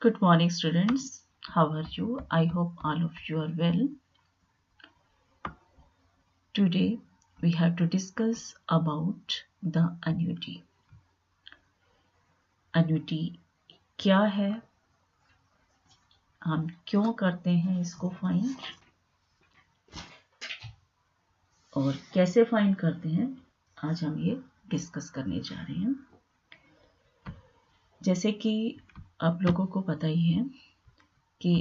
Good morning, students. How are you? I hope all of you are well. Today, we have to discuss about the annuity. Annuity क्या है, हम क्यों करते हैं इसको find और कैसे फाइंड करते हैं, आज हम ये डिस्कस करने जा रहे हैं। जैसे कि आप लोगों को पता ही है कि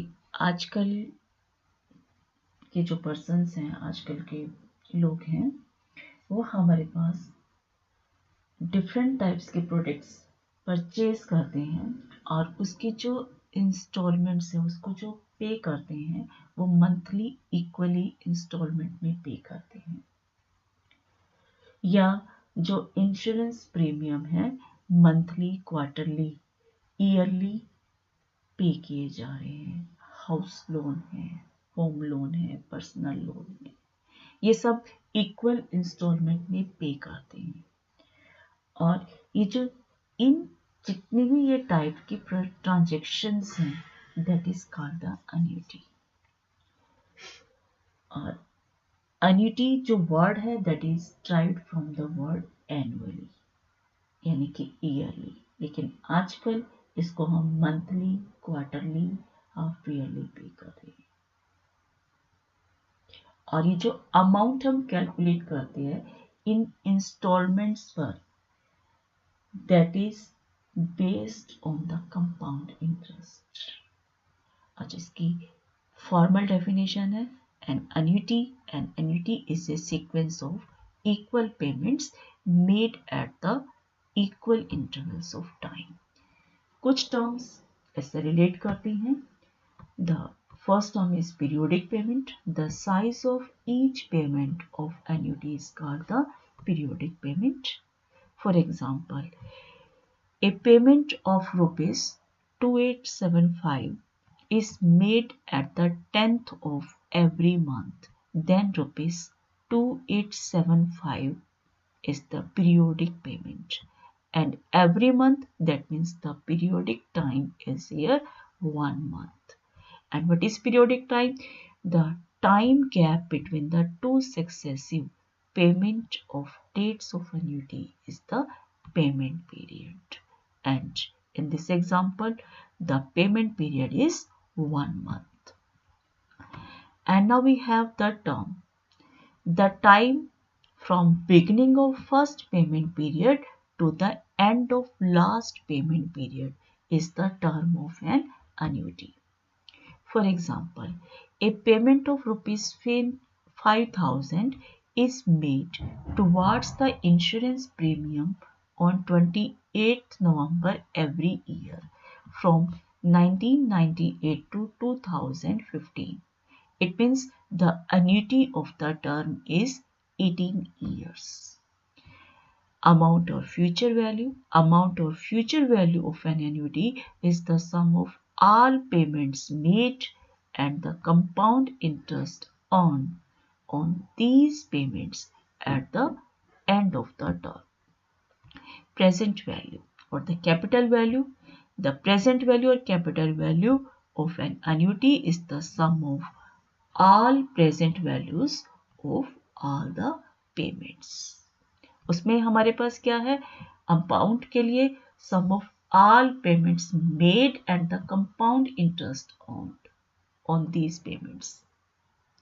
आजकल के जो पर्सन्स हैं, आजकल के लोग हैं, वो हमारे पास डिफरेंट टाइप्स के प्रोडक्ट्स परचेज करते हैं और उसकी जो इंस्टॉलमेंट्स है, उसको जो पे करते हैं, वो मंथली इक्वली इंस्टॉलमेंट में पे करते हैं। या जो इंश्योरेंस प्रीमियम है, मंथली, क्वार्टरली, ईयरली पे किए जा रहे हैं। हाउस लोन है, होम लोन है, पर्सनल लोन है, ये सब इक्वल इंस्टॉलमेंट में पे करते हैं। और ये जो इन जितने भी ये टाइप की ट्रांजेक्शन्स हैं, that is called the annuity. और अन्यूटी जो वर्ड है, that is derived from the word annually, यानी कि ईयरली, लेकिन आजकल इसको हम मंथली, क्वार्टरली, हाफ ईयरली पे कर रहे हैं। और ये जो अमाउंट हम कैलकुलेट करते हैं इन इंस्टॉलमेंट्स पर, that is based on the compound interest। अच्छा, इसकी फॉर्मल डेफिनेशन है, an annuity is a sequence of equal payments made at the equal intervals of time। कुछ टर्म्स ऐसे रिलेट करती हैं। The first term is periodic payment। The size of each payment of annuity is called the periodic payment। For example, a payment of rupees 2875 is made at the 10th of every month. Then rupees 2875 is the periodic payment. And every month, that means the periodic time is here 1 month. And what is periodic time? The time gap between the two successive payment of dates of annuity is the payment period. And in this example, the payment period is 1 month. And now we have the term, the time from beginning of first payment period to the end of last payment period is the term of an annuity. For example, a payment of rupees 5,000 is made towards the insurance premium on 28th November every year from 1998 to 2015. It means the annuity of the term is 18 years. Amount or future value of an annuity is the sum of all payments made and the compound interest earned on these payments at the end of the term. Present value or the capital value. The present value or capital value of an annuity is the sum of all present values of all the payments। उसमें हमारे पास क्या है, amount के लिए sum of all payments made and the compound interest on these payments.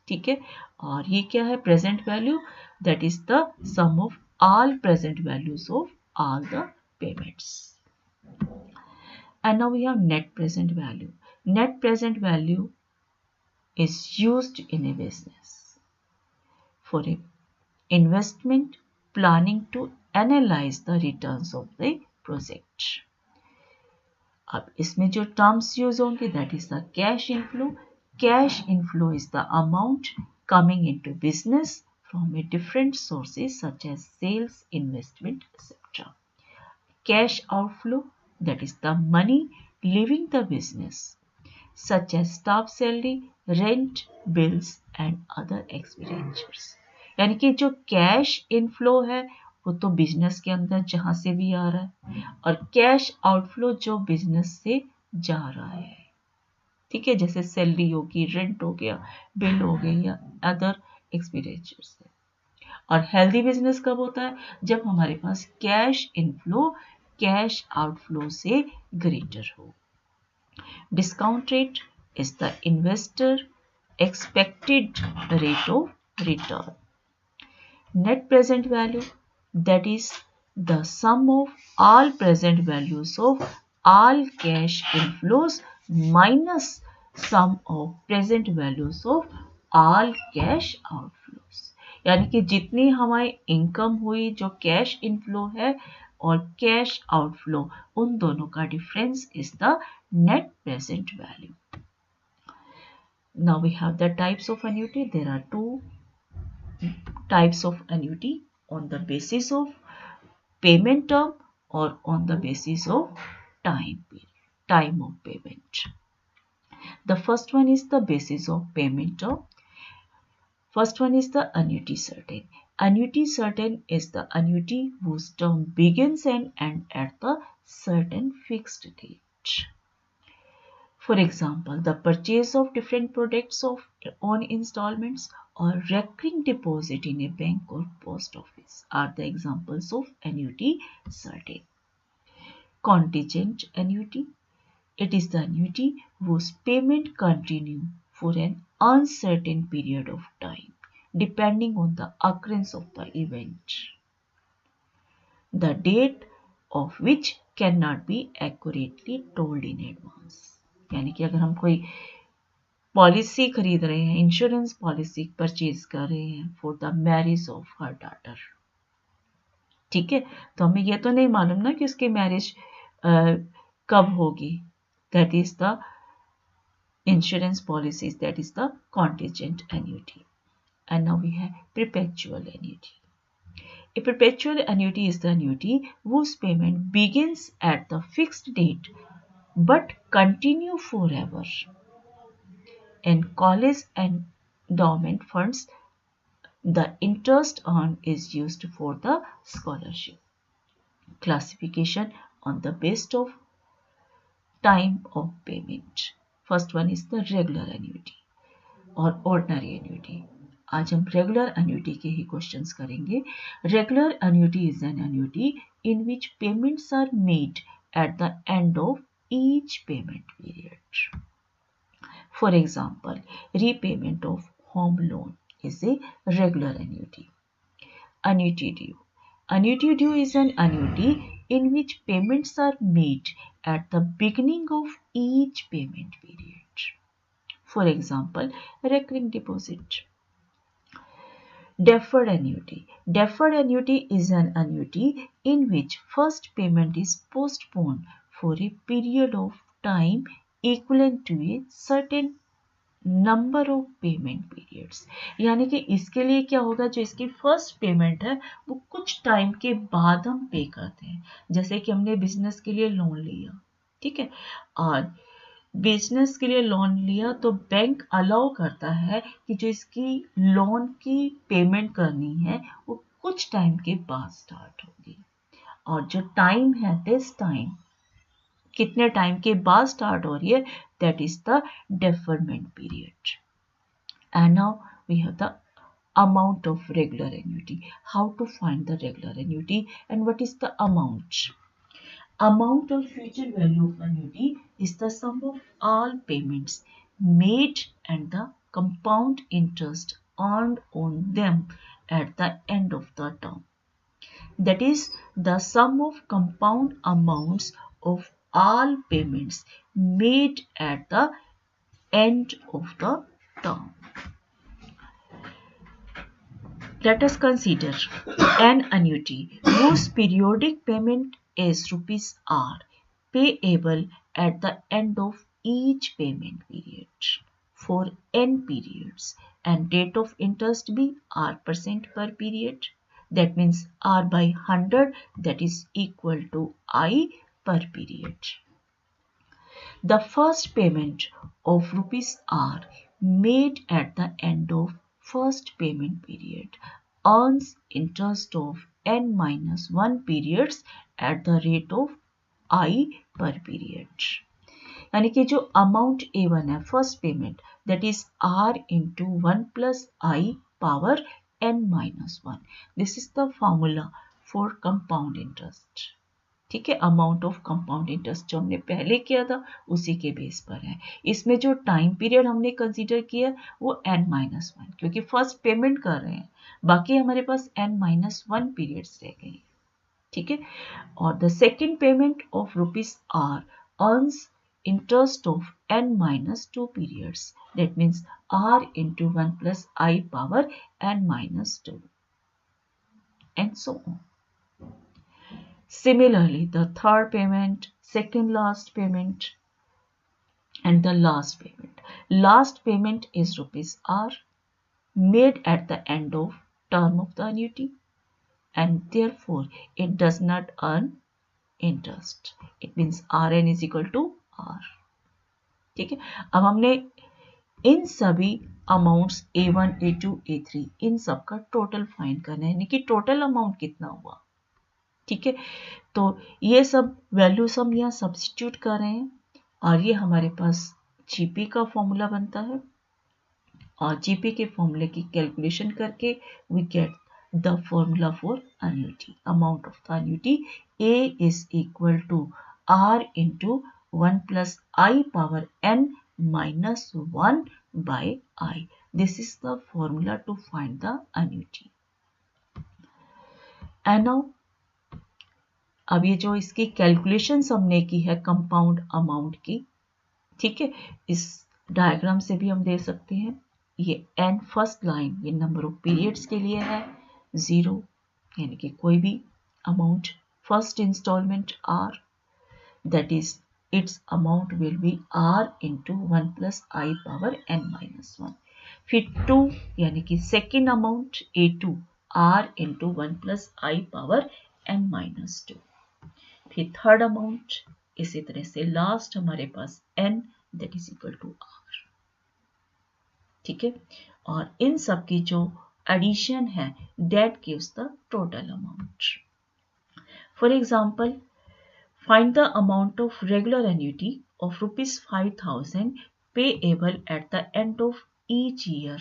ठीक है, और ये क्या है, present value, that is the sum of all present values of all the payments. And now we have net present value. Net present value is used in a business for a investment planning to analyze the returns of the project। अब इसमें जो terms use होंगे, that is the cash inflow. Cash inflow is the amount coming into business from a different sources such as sales, investment etcetera. Cash outflow, that is the money leaving the business such as staff salary, rent, bills and other expenditures। यानी कि जो cash inflow है वो तो business के अंदर जहां से भी आ रहा है, और कैश आउटफ्लो जो बिजनेस से जा रहा है। ठीक है, जैसे सैलरी होगी, रेंट हो गया, बिल हो गई या अदर एक्सपेंडिचर्स है। और हेल्दी बिजनेस कब होता है? जब हमारे पास कैश इनफ्लो कैश आउटफ्लो से ग्रेटर हो। Discount rate is the investor expected rate of return. Net present value, that is the sum of all present values of all cash inflows minus sum of present values of all cash outflows. यानी कि जितनी हमारी income हुई, जो cash inflow है और cash outflow, उन दोनों का difference is the net present value. Now we have the types of annuity. There are two types of annuity: on the basis of payment term or on the basis of time of payment. The first one is the basis of payment term. First one is the annuity certain. Annuity certain is the annuity whose term begins and ends at the certain fixed date. For example, the purchase of different products on installments or recurring deposit in a bank or post office are the examples of annuity certain. Contingent annuity. It is the annuity whose payment continue for an uncertain period of time, depending on the occurrence of the event, the date of which cannot be accurately told in advance. यानी कि अगर हम कोई policy खरीद रहे हैं, insurance policy purchase कर रहे हैं for the marriage of her daughter, ठीक है, तो हमें यह तो नहीं मालूम ना कि उसकी मैरिज कब होगी. That is the insurance policies, that is the contingent annuity. And now we have perpetual annuity. A perpetual annuity is the annuity whose payment begins at the fixed date but continue forever. In college endowment funds, the interest earned is used for the scholarship. Classification on the basis of time of payment. First one is the regular annuity और ordinary annuity. आज हम regular annuity के ही questions करेंगे. Regular annuity is an annuity in which payments are made at the end of each payment period. For example, repayment of home loan is a regular annuity. Annuity due. Annuity due is an annuity in which payments are made at the beginning of each payment period. For example, recurring deposit. Deferred annuity. Deferred annuity is an annuity in which first payment is postponed for a period of time equivalent to a certain number of payment periods. यानी कि इसके लिए क्या होगा, जो इसकी first payment है वो कुछ टाइम के बाद हम पे करते हैं. जैसे कि हमने बिजनेस के लिए लोन लिया, ठीक है, और बिजनेस के लिए लोन लिया तो बैंक अलाउ करता है कि जो इसकी लोन की पेमेंट करनी है वो कुछ टाइम के बाद स्टार्ट होगी. और जो टाइम है, दिस टाइम कितने टाइम के बाद स्टार्ट हो रही है, that is the deferment period. And now we have the amount of regular annuity. How to find the regular annuity and what is the amount? Amount of future value of annuity is the sum of all payments made and the compound interest earned on them at the end of the term. That is the sum of compound amounts of all payments made at the end of the term. Let us consider an annuity whose periodic payment is rupees R, payable at the end of each payment period for n periods, and rate of interest be R% per period. That means R by 100, that is equal to I per period. The first payment of rupees R made at the end of first payment period earns interest of n minus 1 periods at the rate of I per period. यानी कि जो amount A1 है first payment that is R into 1 plus I power n-1. This is the formula for compound interest. ठीक है, amount of compound interest जो हमने पहले किया था उसी के बेस पर है. इसमें जो टाइम पीरियड हमने कंसीडर किया वो n-1 क्योंकि फर्स्ट पेमेंट कर रहे हैं, बाकी हमारे पास n-1 पीरियड्स रह गए. ठीक है, और the second payment of ₹r earns interest of n-2 periods. That means R into 1 plus I power n-2 and so on. Similarly, the third payment, second last payment and the last payment. Last payment is ₹r made at the end of term of the annuity and therefore it does not earn interest. It means Rn is equal to R. ठीक है, अब हमने इन सभी amounts A1, A2, A3 इन सब का total find करना है, यानी कि टोटल अमाउंट कितना हुआ. ठीक है, तो ये सब वैल्यूज हम यहाँ सब्स्टिट्यूट कर रहे हैं और ये हमारे पास जीपी का फॉर्मूला बनता है और जीपी के फॉर्मूले की कैलकुलेशन करके we get the formula for annuity. Amount of the annuity A is equal to R into 1 plus I power n minus 1 by I. This is the formula to find the annuity. And now अब ये जो इसकी calculations हमने की है compound amount की, ठीक है, इस डायग्राम से भी हम दे सकते हैं. ये n फर्स्ट लाइन ये नंबर ऑफ पीरियड्स के लिए है, 0 यानी कि कोई भी amount first installment R that is its amount will be R into 1 plus I power n-1. फिर 2 यानी कि second amount A2 R into 1 plus I power n-2. फिर थर्ड अमाउंट इसी तरह से लास्ट हमारे पास n that is equal to R. ठीक है, और इन सब की जो addition है that gives the total amount. For example, find the amount of regular annuity of ₹5,000 payable at the end of each year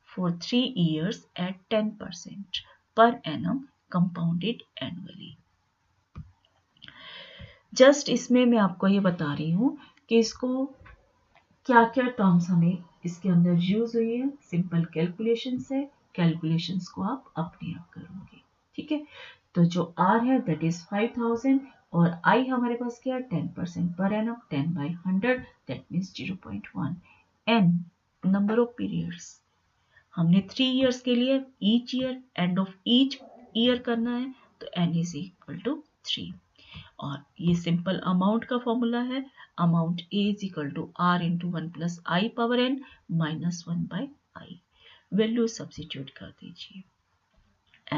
for 3 years at 10% per annum compounded annually. Just इसमें मैं आपको ये बता रही हूँ कि इसको क्या क्या टर्म्स हमें इसके अंदर यूज हुई है. सिंपल कैलकुलेशन से कैलकुलेशंस को आप अपने आप करोगे. ठीक है, तो जो R है दैट इज 5000 और I हमारे पास क्या है 10% per annum 10/100 that means 0.1. n number of periods हमने 3 इयर्स के लिए each year and of each year करना है तो n इज इक्वल टू 3. और ये सिंपल अमाउंट का फॉर्मूला है, amount A is equal to R into 1 plus I power n minus 1 by I. Value substitute कर दीजिए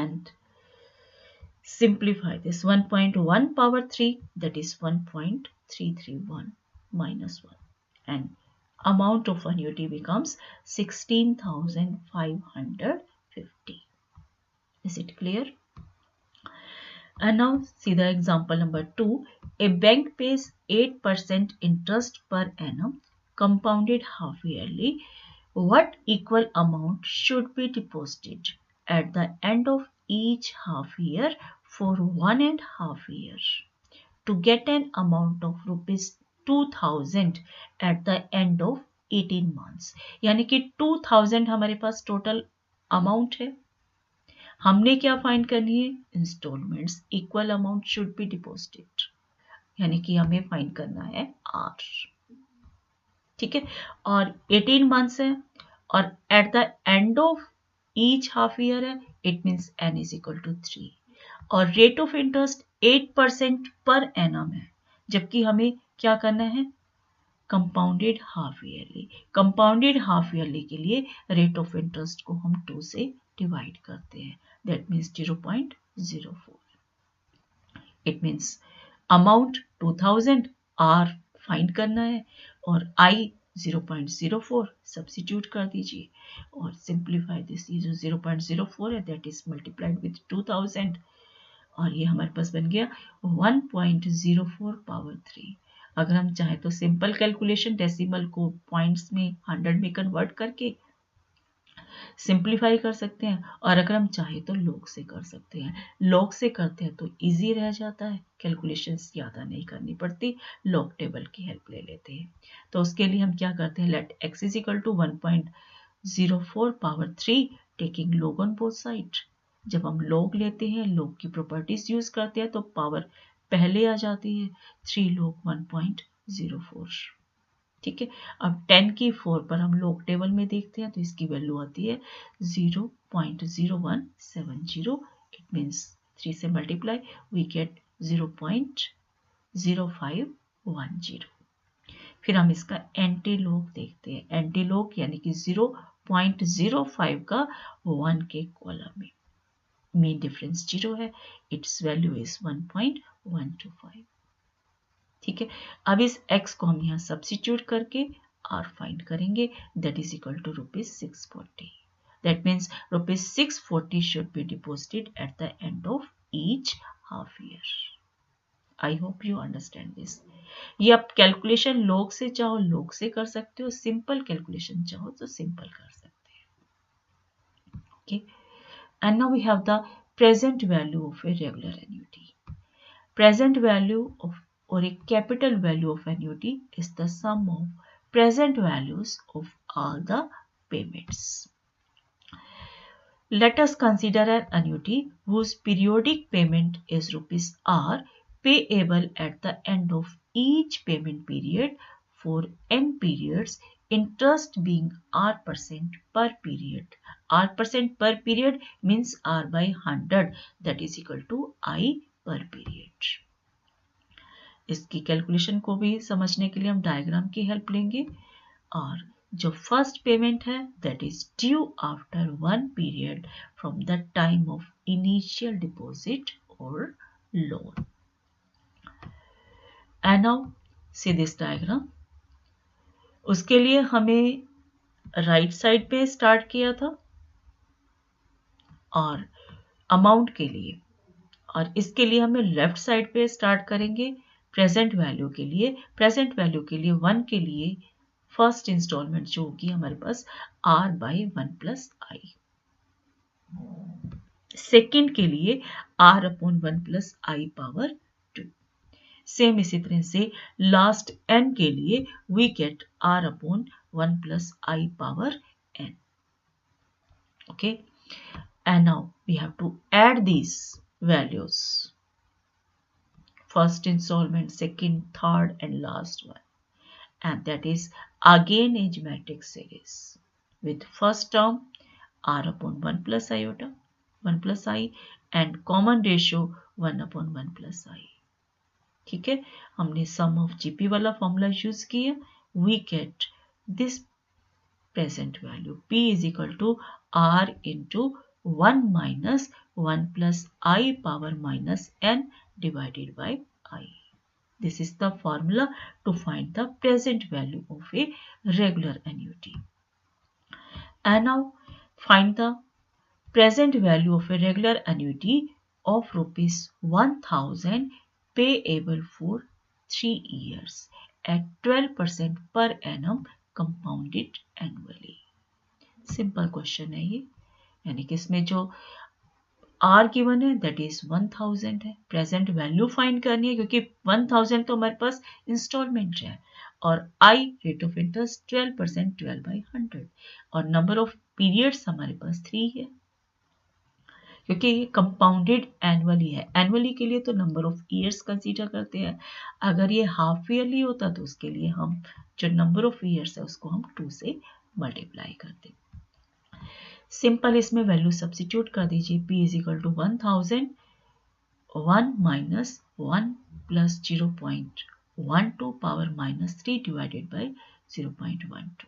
and simplify this. 1.1 power 3 that is 1.331 minus 1 and amount of annuity becomes 16,550. Is it clear? And now see the example number 2. A bank pays 8% interest per annum compounded half yearly. What equal amount should be deposited at the end of each half year for 1.5 years to get an amount of ₹2,000 at the end of 18 months? यानी कि 2000 हमारे पास total amount है. हमने क्या find करनी है? Installments. Equal amount should be deposited यानी कि हमें फाइंड करना है R. ठीक है, और 18 मंथ्स है और at the end of each half year है, it means n is equal to 3 और rate of interest 8% per annum है, जबकि हमें क्या करना है? Compounded half yearly. Compounded half yearly के लिए रेट ऑफ इंटरेस्ट को हम 2 से डिवाइड करते हैं that means 0.04. It means amount 2000 R find करना है और I 0.04 सब्स्टिट्यूट कर दीजिए और सिंप्लीफाई दिस. ये जो 0.04 है दैट इज मल्टीप्लाइड विद 2000 और ये हमारे पास बन गया 1.04 पावर 3 अगर हम चाहें तो सिंपल कैलकुलेशन डेसिमल को पॉइंट्स में 100 में कन्वर्ट करके सिंप्लीफाई कर सकते हैं, और अगर हम चाहें तो लॉग से कर सकते हैं। लॉग से करते हैं तो इजी रह जाता है, कैलकुलेशंस ज़्यादा नहीं करनी पड़ती, लॉग टेबल की हेल्प ले लेते हैं। तो उसके लिए हम क्या करते हैं, let x is equal to 1.04 power 3 taking log on both side. जब हम लॉग लेते हैं, लॉग की प्रॉपर्टीज यूज करते हैं तो पावर पहले आ जाती है, 3 log 1.04। ठीक है, अब 10 की 4 पर हम लॉग टेबल में देखते हैं तो इसकी वैल्यू आती है 0.0170। इट मीन्स 3 से मल्टीप्लाई वी गेट 0.0510। फिर हम इसका एंटी लॉग देखते हैं, एंटी लॉग यानी कि 0.05 का 1 के कॉलम में, मीन डिफरेंस 0 है, इट्स वैल्यू इज 1.125। ठीक है, अब इस x को हम यहाँ सब्स्टिट्यूट करके r फाइंड करेंगे, that is equal to ₹640। That means ₹640 should be deposited at the end of each half year. I hope you understand this. ये आप कैलकुलेशन लॉग से चाहो लॉग से कर सकते हो, सिंपल कैलकुलेशन चाहो तो सिंपल कर सकते हैं। Okay, and now we have the present value of a regular annuity. Present value of or a capital value of annuity is the sum of present values of all the payments. Let us consider an annuity whose periodic payment is ₹r payable at the end of each payment period for n periods, interest being r% per period. R% per period means r by 100, that is equal to I per period. इसकी calculation को भी समझने के लिए हम diagram की help लेंगे, और जो फर्स्ट पेमेंट है that is due after 1 period from the time of initial deposit और loan. And now see this diagram. उसके लिए हमें राइट साइड पे स्टार्ट किया था और अमाउंट के लिए, और इसके लिए हमें लेफ्ट साइड पे स्टार्ट करेंगे प्रेजेंट वैल्यू के लिए। प्रेजेंट वैल्यू के लिए 1 के लिए फर्स्ट इंस्टॉलमेंट जो होगी हमारे पास r by 1 plus I, second के लिए r upon 1 plus I power 2। Same इसी तरह से लास्ट n के लिए we get r upon 1 plus I power n। Okay, and now we have to add these values, first installment, second, third and last one, and that is again a geometric series with first term r upon 1 plus iota 1 plus I and common ratio 1 upon 1 plus I। ठीक है, हमने sum of GP वाला formula use किया, we get this present value P is equal to r into 1 minus 1 plus I power minus n divided by I. This is the formula to find the present value of a regular annuity. And now find the present value of a regular annuity of ₹1000 payable for 3 years at 12% per annum compounded annually. Simple question है ये, यानी कि इसमें जो R given है that is 1000 है, present value find करनी है क्योंकि 1000 तो हमारे पास इंस्टॉलमेंट है, और I rate of interest 12%, 12 by 100, और नंबर ऑफ पीरियड्स हमारे पास 3 है क्योंकि ये कंपाउंडेड एनुअली है। एनुअली के लिए तो नंबर ऑफ ईयर्स कंसीडर करते हैं, अगर ये हाफ ईयरली होता तो उसके लिए हम जो नंबर ऑफ ईयर्स है उसको हम 2 से मल्टीप्लाई करते। सिंपल इसमें वैल्यू सब्स्टिट्यूट कर दीजिए, P is equal to 1000 1 minus 1 plus 0.12 power minus 3 divided by 0.12।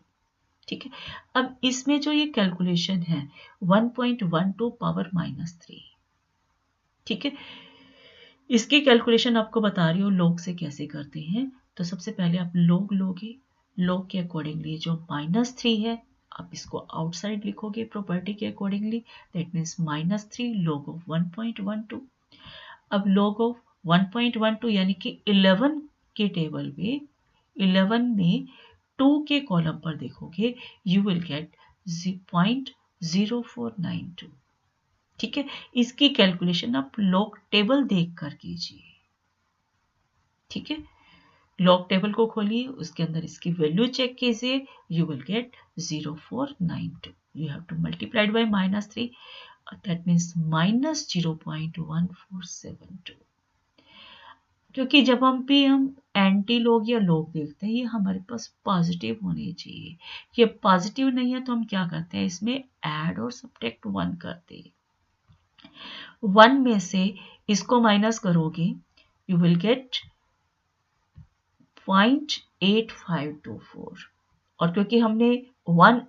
ठीक है, अब इसमें जो ये कैलकुलेशन है 1.12 पावर माइनस 3, ठीक है, इसकी कैलकुलेशन आपको बता रही हूँ लॉग से कैसे करते हैं। तो सबसे पहले आप लॉग लोगे, लॉग के अकॉर्डिंगली जो -3 है आप इसको आउटसाइड लिखोगे प्रॉपर्टी के accordingly, that means -3 log of 1.12। अब log ऑफ 1.12 यानी कि 11 के टेबल में 11 में 2 के कॉलम पर देखोगे यू विल गेट 0.0492। ठीक है, इसकी कैलकुलेशन आप लॉग टेबल देख कर कीजिए। ठीक है, लॉग टेबल को खोलिए, उसके अंदर इसकी वैल्यू चेक कीजिए, you will gate 0492। You have two multiplied by -3, that means -0.1472। क्योंकि जब हम एंटी लॉग या लॉग देखते हैं ये हमारे पास पॉजिटिव होने चाहिए। ये पॉजिटिव नहीं है तो हम क्या करते हैं, इसमें ऐड और सब्ट्रैक्ट 1 करते हैं। 1 में से इसको माइनस करोगे यू विल गेट 0.8524, और क्योंकि हमने 1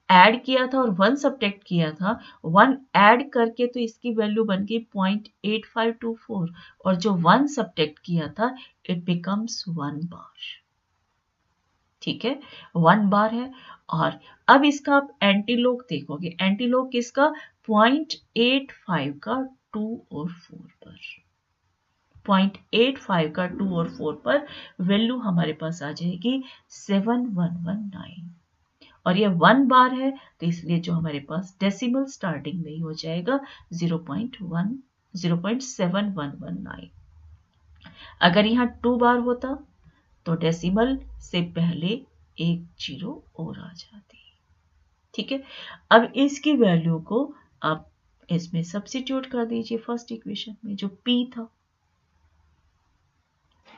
ऐड किया था और 1 सब्ट्रैक्ट किया था, 1 ऐड करके तो इसकी वैल्यू बन गई 0.8524, और जो 1 सब्ट्रैक्ट किया था इट बिकम्स 1 बार। ठीक है, 1 बार है। और अब इसका आप एंटीलॉग देखोगे, एंटीलॉग किसका, 0.85 का 2 और 4 पर, 0.85 का 2 और 4 पर वैल्यू हमारे पास आ जाएगी 7119, और ये 1 बार है तो इसलिए जो हमारे पास डेसिमल स्टार्टिंग में ही हो जाएगा 0.7119। अगर यहाँ 2 बार होता तो डेसिमल से पहले एक जीरो और आ जाती। ठीक है, अब इसकी वैल्यू को आप इसमें सब्स्टिट्यूट कर दीजिए, फर्स्ट इक्वेशन में जो p था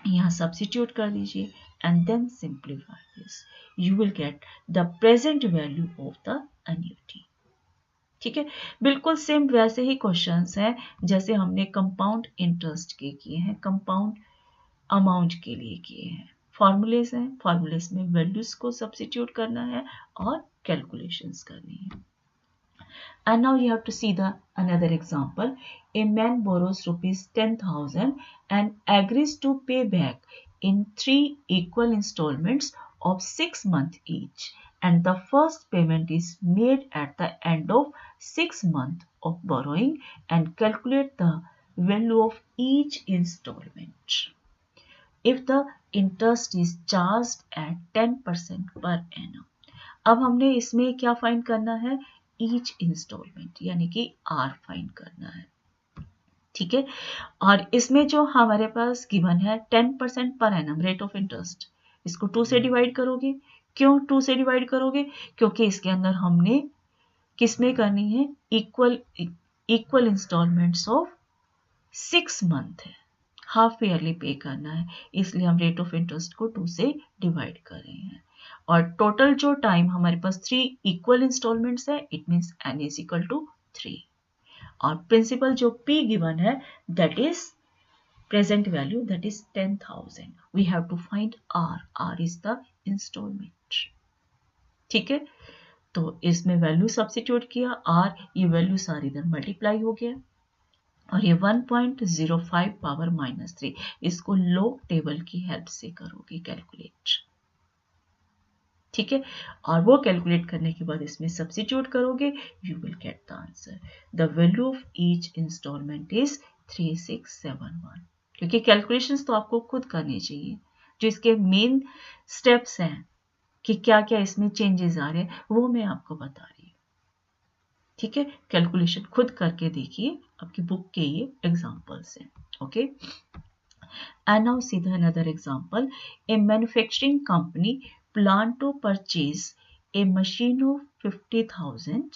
यहाँ सब्स्टिट्यूट कर दीजिए, and then simplify this, you will get the present value of the annuity. ठीक है, बिल्कुल सेम वैसे ही क्वेश्चंस हैं जैसे हमने कंपाउंड इंटरेस्ट के किए हैं, कंपाउंड अमाउंट के लिए किए हैं। फॉर्मूलेस हैं, फॉर्मूलेस में वैल्यूज को सब्स्टिट्यूट करना है और कैलकुलेशंस करनी है। And now you have to see the another example. A man borrows rupees 10,000 and agrees to pay back in 3 equal installments of 6 months each. And the first payment is made at the end of 6 months of borrowing, and calculate the value of each installment. If the interest is charged at 10% per annum. अब हमने इसमें क्या find करना है, each instalment यानी कि are find करना है। ठीक है, और इसमें जो हमारे पास गिवन है 10% per annum rate of interest, इसको 2 से डिवाइड करोगे। क्यों 2 से डिवाइड करोगे, क्योंकि इसके अंदर हमने किसमें करनी है, इक्वल इंस्टॉलमेंट्स ऑफ 6 मंथ है, हाफ ईयरली पे करना है, इसलिए हम रेट ऑफ इंटरेस्ट को 2 से डिवाइड कर रहे हैं। और टोटल जो टाइम हमारे पास 3 इक्वल इंस्टॉलमेंट्स है, it means n is equal to 3, और प्रिंसिपल जो p गिवन है that is present value, that is 10,000। We have to find r is the installment. ठीक है, तो इसमें वैल्यू सब्स्टिट्यूट किया, r ये वैल्यू सारी इधर मल्टीप्लाई हो गया, और ये 1.05 पावर -3, इसको लॉग टेबल की हेल्प से करोगे कैलकुलेट। ठीक है, और वो कैलकुलेट करने के बाद इसमें सब्स्टिट्यूट करोगे, you will get the answer. The value of each installment is 3671। क्योंकि कैलकुलेशंस तो आपको खुद करनी चाहिए, जो इसके मेन स्टेप्स हैं कि क्या क्या इसमें चेंजेस आ रहे हैं वो मैं आपको बता रही हूँ। ठीक है, कैलकुलेशन खुद करके देखिए, आपकी बुक के ये एग्जांपल्स हैं। Okay, and now see the another example. A manufacturing company plan to purchase a machine of 50,000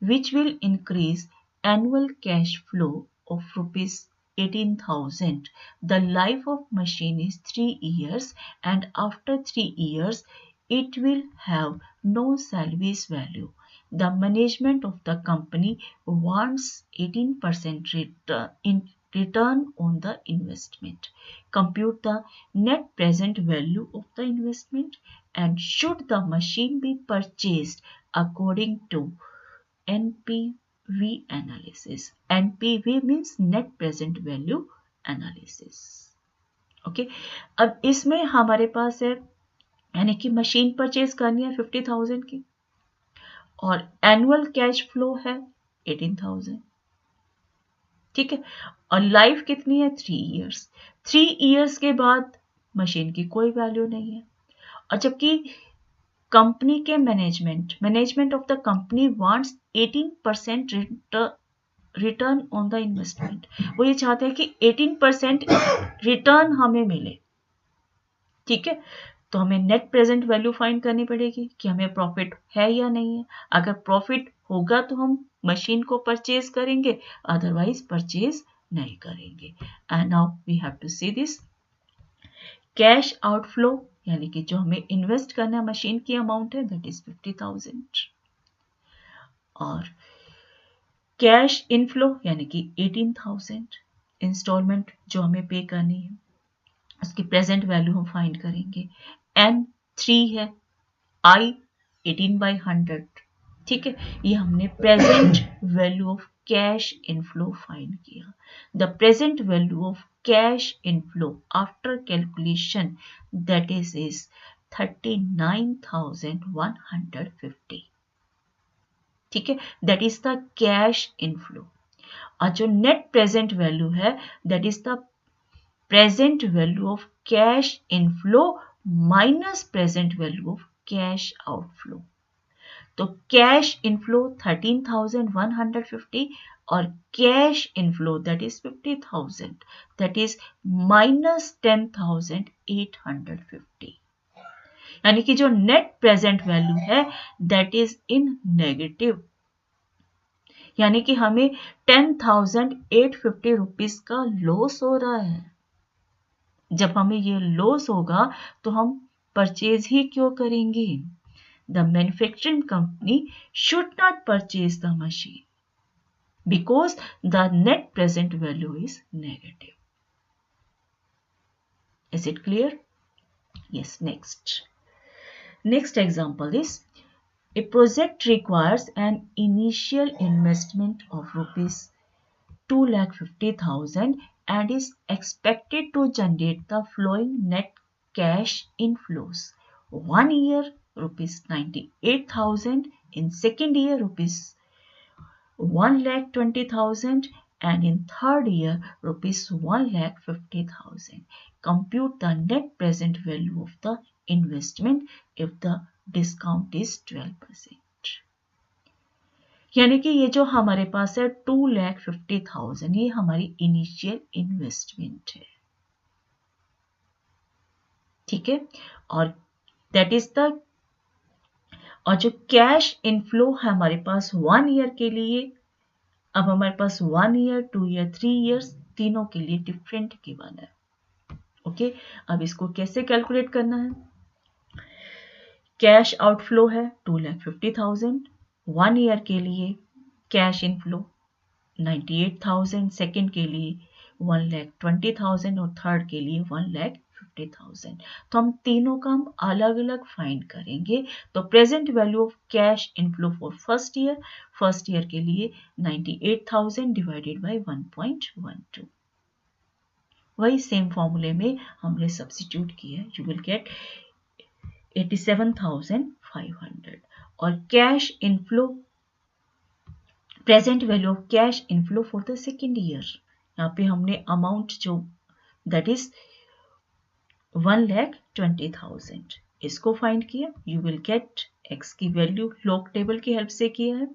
which will increase annual cash flow of rupees 18,000. The life of machine is 3 years, and after 3 years it will have no salvage value. The management of the company wants 18% return on the investment. Compute the net present value of the investment, and should the machine be purchased according to NPV analysis. NPV means net present value analysis. Okay, अब इसमें हमारे पास है यानी कि machine purchase करनी है 50,000 की, और एनुअल कैश फ्लो है 18,000। ठीक है, और लाइफ कितनी है 3 इयर्स। 3 इयर्स के बाद मशीन की कोई वैल्यू नहीं है। और जबकि कंपनी के management of the company wants 18% return on the investment. वो ये चाहते हैं कि 18% रिटर्न हमें मिले। ठीक है, तो हमें नेट प्रेजेंट वैल्यू फाइंड करनी पड़ेगी कि हमें प्रॉफिट है या नहीं है। अगर प्रॉफिट होगा तो हम मशीन को परचेज करेंगे, अदरवाइज परचेज नहीं करेंगे। And now we have to see this cash outflow, यानी कि जो हमें इन्वेस्ट करना है मशीन की अमाउंट है, दैट इज 50,000। और कैश इनफ्लो यानी कि 18,000 इंस्टॉलमेंट जो हमें पे करनी है, उसकी प्रेजेंट वैल्यू हम फाइंड करेंगे। एन 3 है, आई 18/100। ठीक है, ये हमने present value of cash inflow find किया। The present value of cash inflow after calculation that is 39,150। ठीक है, that is the cash inflow. और जो नेट प्रेजेंट वैल्यू है, that is the present value of cash inflow minus present value of cash outflow. तो cash inflow 13,150 और cash inflow that is 50,000, that is minus 10,850। यानी कि जो net present value है that is in negative, यानी कि हमें 10,850 रुपीज का लॉस हो रहा है। जब हमें ये लॉस होगा तो हम परचेज ही क्यों करेंगे? The manufacturing company should not purchase the machine because the net present value is negative. Is it clear? Yes, next example is a project requires an initial investment of rupees 2,50,000 and is expected to generate the following net cash inflows. 1 year rupees 98,000, in second year rupees 1,20,000 and in third year rupees 1,50,000. Compute the net present value of the investment if the discount is 12%. यानी कि ये जो हमारे पास है 2,50,000, ये हमारी initial investment है। ठीक है, और दैट इज द, और जो कैश इनफ्लो है हमारे पास 1 ईयर के लिए, अब हमारे पास 1 ईयर 2 ईयर 3 ईयर्स तीनों के लिए डिफरेंट गिवन है। ओके, अब इसको कैसे कैलकुलेट करना है? कैश आउटफ्लो है 2,50,000, 1 ईयर के लिए कैश इनफ्लो 98,000, सेकेंड के लिए 1,20,000 और थर्ड के लिए 1,50,000। तो हम तीनों का हम अलग अलग फाइंड करेंगे। तो present value of cash inflow for first year के लिए 98,000 डिवाइडेड बाय 1.12। वही सेम फॉर्मूले में हमने सब्स्टिट्यूट किया, यू विल गेट 87,500। और cash inflow, present value of cash inflow for the second year, यहाँ पे हमने अमाउंट जो दैट इज 1,20,000 इसको फाइंड किया। यू विल गेट एक्स की वैल्यू लॉग टेबल की हेल्प से किया है।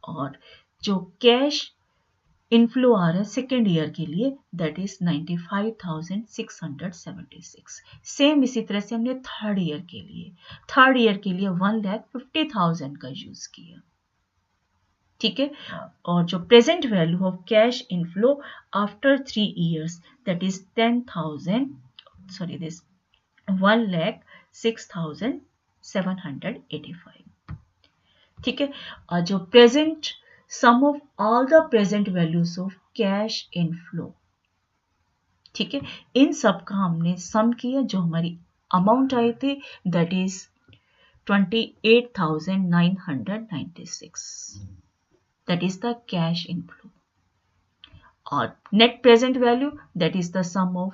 और जो कैश इनफ्लो आ रहा है सेकेंड ईयर के लिए दैट इज 95,676। सेम इसी तरह से हमने थर्ड ईयर के लिए 1,50,000 का यूज किया। ठीक है, और जो present value of cash inflow after 3 years that is 1,06,785। ठीक है, और जो present sum of all the present values of cash inflow, ठीक है, इन सब का हमने सम किया, जो हमारी अमाउंट आई थी that is 28,996। That is the cash inflow. और net present value that is the sum of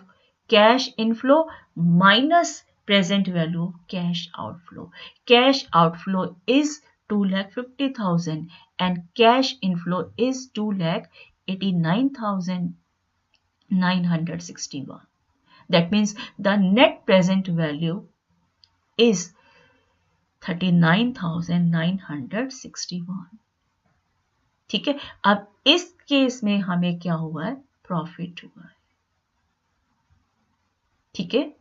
cash inflow minus present value of cash outflow. Cash outflow is 2,50,000 and cash inflow is 2,89,961. That means the net present value is 39,961. ठीक है, अब इस case में हमें क्या हुआ है, profit हुआ है. ठीक है,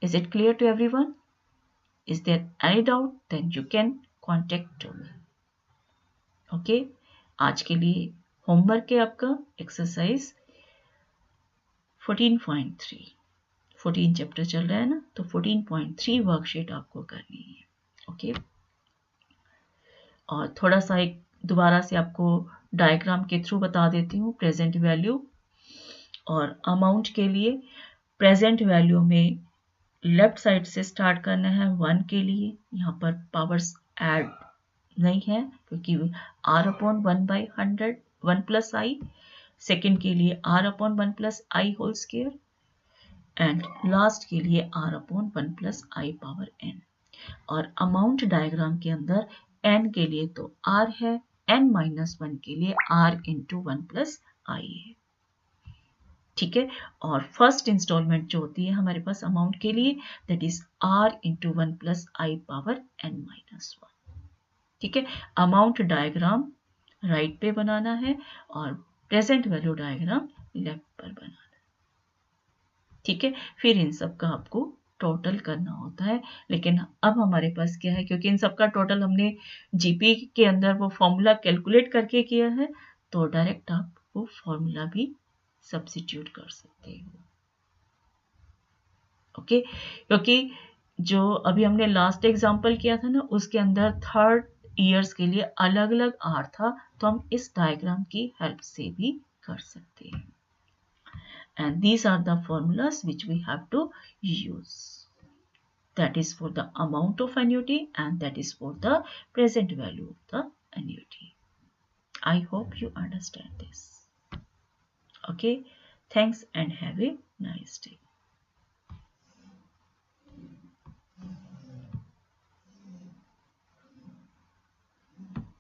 is it clear to everyone? Is there any doubt? Then you can contact to me. Okay, आज के लिए होमवर्क है आपका एक्सरसाइज 14.3. 14 चैप्टर चल रहा है ना, तो 14.3 वर्कशीट आपको करनी है. ओके, और थोड़ा सा एक दोबारा से आपको डायग्राम के थ्रू बता देती हूँ. प्रेजेंट वैल्यू और अमाउंट के लिए प्रेजेंट वैल्यू में लेफ्ट साइड से स्टार्ट करना है 1 के लिए. यहाँ पर पावर्स ऐड नहीं है क्योंकि r upon 1/100 1 plus I. Second के लिए r upon 1 plus I whole square and last के लिए r upon 1 plus I power n. और अमाउंट डायग्राम के अंदर n के लिए तो r है, n माइनस 1 के लिए r इंटू 1 प्लस आई है. ठीक है, और फर्स्ट इंस्टॉलमेंट जो होती है हमारे पास अमाउंट के लिए that is r into 1 plus I power n minus 1. ठीक है, अमाउंट डायग्राम राइट पे बनाना है और प्रेजेंट वैल्यू डायग्राम लेफ्ट पर बनाना है. ठीक है, फिर इन सब का आपको टोटल करना होता है. लेकिन अब हमारे पास क्या है, क्योंकि इन सब का टोटल हमने जीपी के अंदर वो फॉर्मूला कैलकुलेट करके किया है, तो डायरेक्ट आप वो फॉर्मूला भी सब्स्टिट्यूट कर सकते हो. ओके, क्योंकि जो अभी हमने लास्ट एग्जांपल किया था ना, उसके अंदर थर्ड ईयर्स के लिए अलग अलग आर था, तो हम इस डायग्राम की हेल्प से भी कर सकते हैं. And these are the formulas which we have to use. That is for the amount of annuity and that is for the present value of the annuity. I hope you understand this. Okay, thanks and have a nice day.